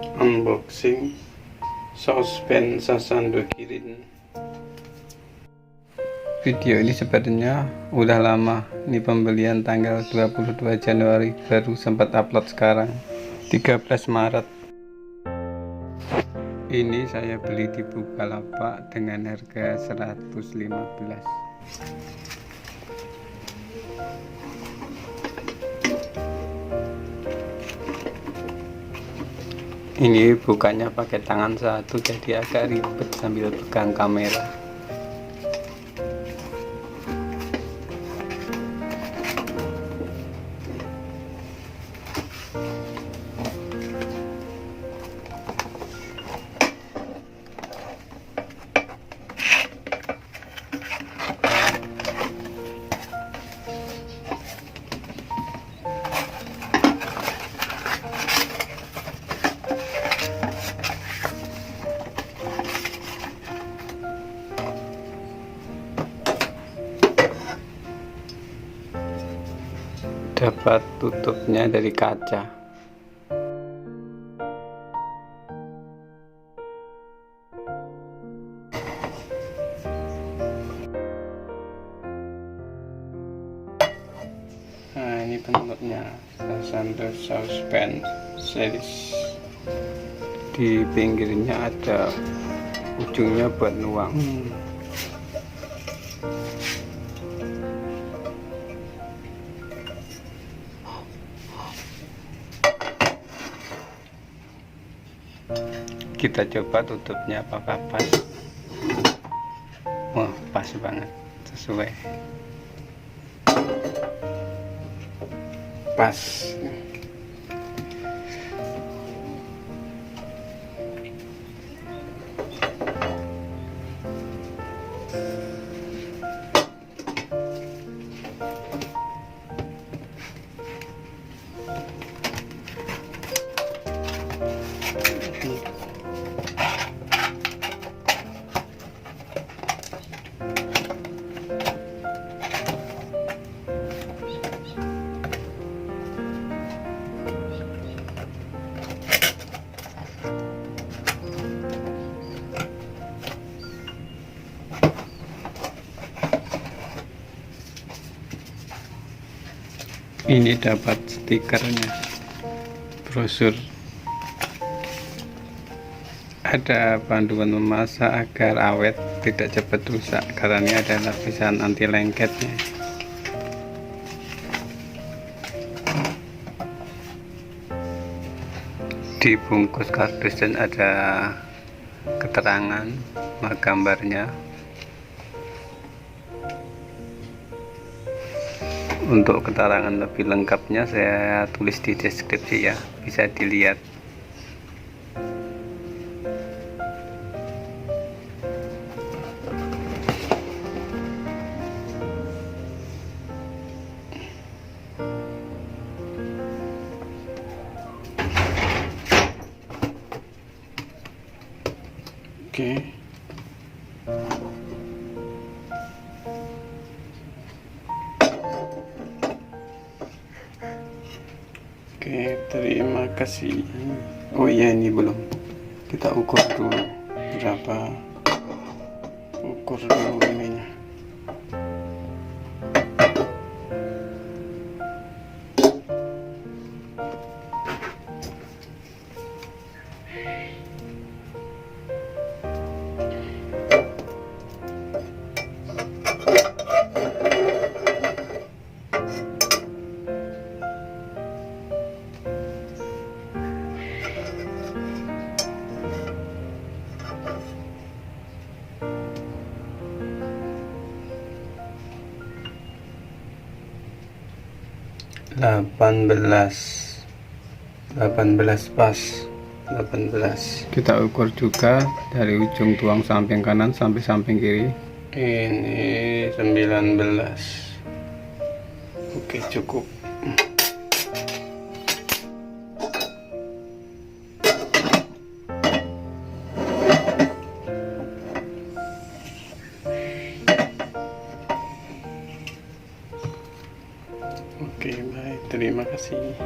Unboxing saus pan Sasando KIRIN. Video ini sebenarnya udah lama, ini pembelian tanggal 22 Januari, baru sempat upload sekarang 13 Maret. Ini saya beli di Bukalapak dengan harga 115. Ini bukanya pakai tangan satu, jadi agak ribet sambil pegang kamera. Dapat tutupnya dari kaca. Nah, ini penutupnya Sasando Sauce Pan series. Di pinggirnya ada ujungnya buat nuang. Kita coba tutupnya apakah pas. Wah, pas banget, sesuai, pas. Ini dapat stikernya, brosur, ada panduan memasak agar awet, tidak cepat rusak karena ini ada lapisan anti lengketnya. Di bungkus kardus dan ada keterangan gambarnya. Untuk keterangan lebih lengkapnya saya tulis di deskripsi ya, bisa dilihat. Oke. Oke, terima kasih. Oh iya, ini belum. Kita ukur dulu berapa. Ukur dulu ininya. Delapan belas pas. 18. Kita ukur juga dari ujung tuang samping kanan sampai samping kiri. Ini 19. Oke, cukup. Oke, baik. Terima kasih.